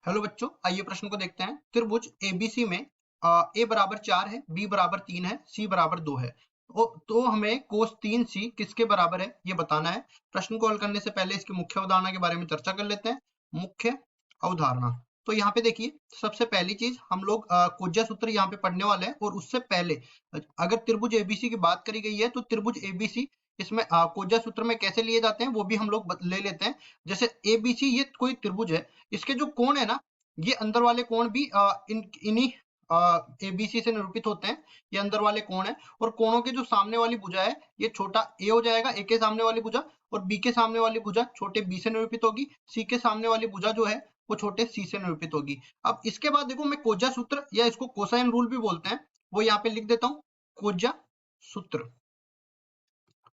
Hello बच्चों, आइए प्रश्न को देखते हैं। त्रिभुज एबीसी में ए बराबर 4 है, बी बराबर 3 है, सी बराबर 2 है। तो हमें कोस 3 सी किसके बराबर है ये बताना है। प्रश्न को हल करने से पहले इसकी मुख्य अवधारणा के बारे में चर्चा कर लेते हैं। मुख्य अवधारणा, तो यहाँ पे देखिए, सबसे पहली चीज हम लोग कोज्जा सूत्र यहाँ पे पढ़ने वाले हैं। और उससे पहले अगर त्रिभुज एबीसी की बात करी गई है तो त्रिभुज एबीसी इसमें कोज्जा सूत्र में कैसे लिए जाते हैं वो भी हम लोग ले लेते हैं। जैसे एबीसी ये कोई त्रिभुज है, इसके जो कोण है ना, ये अंदर वाले कोण भी इन्हीं एबीसी से निरूपित होते हैं। ये अंदर वाले कोण है, और कोणों के जो सामने वाली भुजा है ये छोटा ए हो जाएगा, ए के सामने वाली भुजा, और बी के सामने वाली भुजा छोटे बी से निरूपित होगी, सी के सामने वाली भुजा जो है वो छोटे सी से निरूपित होगी। अब इसके बाद देखो, मैं कोज्जा सूत्र या इसको कोसाइन रूल भी बोलते हैं, वो यहाँ पे लिख देता हूँ, कोज्जा सूत्र।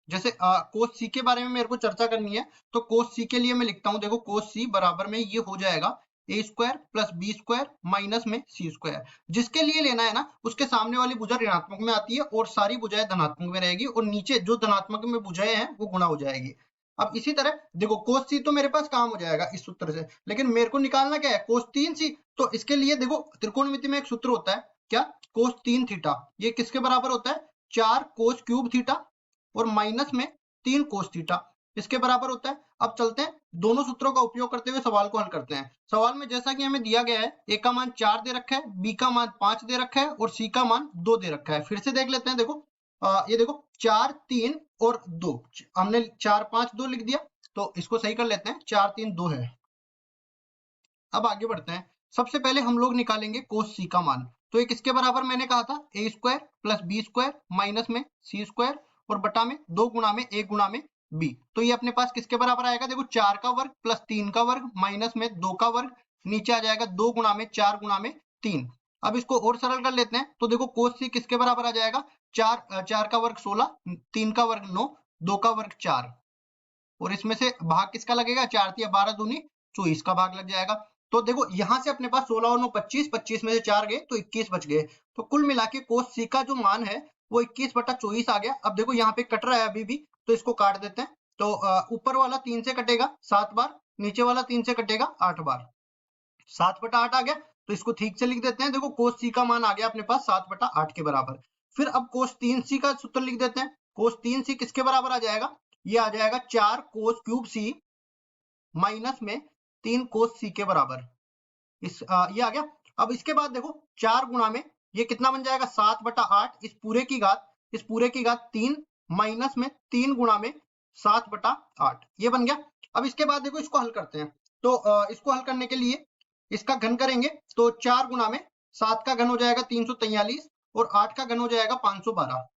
जैसे कोस सी के बारे में मेरे को चर्चा करनी है, तो कोस सी के लिए मैं लिखता हूं, देखो कोस सी बराबर में ये हो जाएगा A square plus B square minus में सी स्क्वायर। जिसके लिए लेना है ना, उसके सामने वाली भुजा ऋणात्मक में आती है और सारी भुजाएं धनात्मक में रहेगी, और नीचे जो धनात्मक में भुजाएं हैं वो गुणा हो जाएगी। अब इसी तरह देखो, कोस सी तो मेरे पास काम हो जाएगा इस सूत्र से, लेकिन मेरे को निकालना क्या है, कोस 3 सी। तो इसके लिए देखो, त्रिकोणमिति में एक सूत्र होता है, क्या, कोस 3 थीटा। ये किसके बराबर होता है, 4 कोस क्यूब थीटा और माइनस में 3 कोस थीटा, इसके बराबर होता है। अब चलते हैं, दोनों सूत्रों का उपयोग करते हुए सवाल को हल करते हैं। सवाल में जैसा कि हमें दिया गया है, ए का मान 4 दे रखा है, बी का मान 5 दे रखा है और सी का मान 2 दे रखा है। फिर से देख लेते हैं, देखो ये देखो 4 3 और 2, हमने 4 5 2 लिख दिया, तो इसको सही कर लेते हैं, 4 3 2 है। अब आगे बढ़ते हैं। सबसे पहले हम लोग निकालेंगे कोस सी का मान। तो ये किसके बराबर मैंने कहा था, A square plus B square minus में सी स्क्वायर और बटा में 2 गुणा में ए गुणा में बी। तो ये अपने पास किसके बराबर आएगा, देखो 4 का वर्ग प्लस 3 का वर्ग माइनस में 2 का वर्ग, नीचे आ जाएगा 2 गुणा में 4 गुणा में 3। अब इसको और सरल कर लेते हैं, तो देखो कोस सी किसके बराबर आ जाएगा, 4 का वर्ग 16, 3 का वर्ग 9, 2 का वर्ग 4, और इसमें से भाग किसका लगेगा, 4 तिया 12 दूनी 24 का भाग लग जाएगा। तो देखो यहाँ से अपने पास 16 और 9 25, 25 में से 4 गए तो 21 बच गए। तो कुल मिला के कोस सी का जो मान है वो 21/24 आ गया। अब देखो यहाँ पे कट रहा है अभी भी, तो इसको काट देते हैं। तो ऊपर वाला 3 से कटेगा 7 बार, नीचे वाला 3 से कटेगा 8 बार, 7/8 आ गया। तो इसको ठीक से लिख देते हैं, देखो कोस सी का मान आ गया अपने पास 7/8 के बराबर। फिर अब कोस 3 सी का सूत्र लिख देते हैं। कोस 3 सी किसके बराबर आ जाएगा, ये आ जाएगा 4 कोस क्यूब सी माइनस में 3 कोस सी के बराबर। ये आ गया। अब इसके बाद देखो 4 गुणा में ये कितना बन जाएगा, 7/8, इस पूरे की घात 3 माइनस में 3 गुणा में 7/8, ये बन गया। अब इसके बाद देखो इसको हल करते हैं। तो इसको हल करने के लिए इसका घन करेंगे, तो 4 गुणा में 7 का घन हो जाएगा 343 और 8 का घन हो जाएगा 512,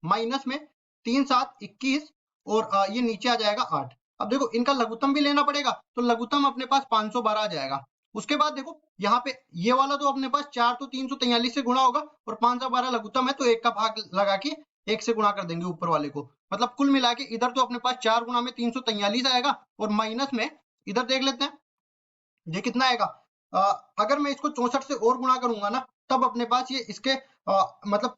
माइनस में 3 7 21 और ये नीचे आ जाएगा 8। अब देखो इनका लघुत्तम भी लेना पड़ेगा, तो लघुत्तम अपने पास 512 आ जाएगा। उसके बाद देखो यहाँ पे ये वाला तो अपने पास 4 तो 343 से गुणा होगा और 512 लघुत्तम है, तो 1 का भाग लगा के 1 से गुणा कर देंगे ऊपर वाले को। मतलब कुल मिला के इधर तो अपने पास 4 गुणा में 343 आएगा और माइनस में इधर देख लेते हैं ये कितना आएगा। अगर मैं इसको 64 से और गुणा करूंगा ना, तब अपने पास ये इसके मतलब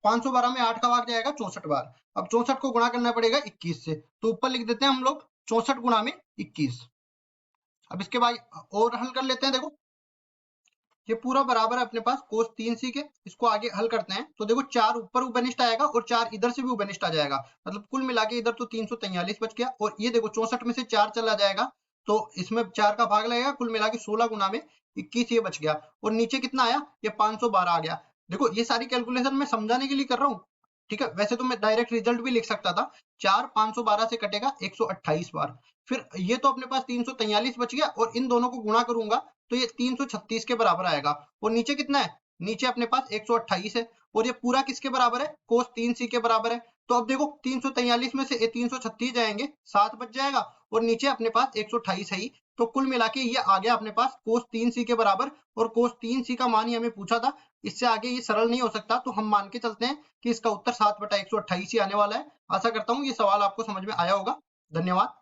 512 में 8 का भाग जाएगा 64 बार। अब 64 को गुणा करना पड़ेगा 21 से, तो ऊपर लिख देते हैं हम लोग 64 गुणा में 21। अब इसके बाद और हल कर लेते हैं। देखो ये पूरा बराबर है अपने पास कोस 3 सी के, इसको आगे हल करते हैं। तो देखो 4 ऊपर उभयनिष्ठ आएगा और 4 इधर से भी उभयनिष्ठ आ जाएगा, मतलब कुल मिला के इधर तो 343 बच गया। और ये देखो 64 में से 4 चला जाएगा, तो इसमें 4 का भाग लगेगा, कुल मिला के 16 गुना में 21 ये बच गया। और नीचे कितना आया, ये 512 आ गया। देखो ये सारी कैलकुलेशन मैं समझाने के लिए कर रहा हूँ, ठीक है। वैसे तो मैं डायरेक्ट रिजल्ट भी लिख सकता था, 4 512 से कटेगा 128 बार। फिर ये तो अपने पास 343 बच गया, और इन दोनों को गुणा करूंगा तो ये 336 के बराबर आएगा। और नीचे कितना है, नीचे अपने पास 128 है, और ये पूरा किसके बराबर है, कोस 3 सी के बराबर है। तो अब देखो 343 में से 336 जाएंगे, 7 बच जाएगा, और नीचे अपने पास 128 है ही। तो कुल मिला के ये आ गया अपने पास कोस 3 सी के बराबर, और कोस 3 सी का मान ही हमें पूछा था। इससे आगे ये सरल नहीं हो सकता, तो हम मान के चलते हैं कि इसका उत्तर 7/128 ही आने वाला है। आशा करता हूँ ये सवाल आपको समझ में आया होगा। धन्यवाद।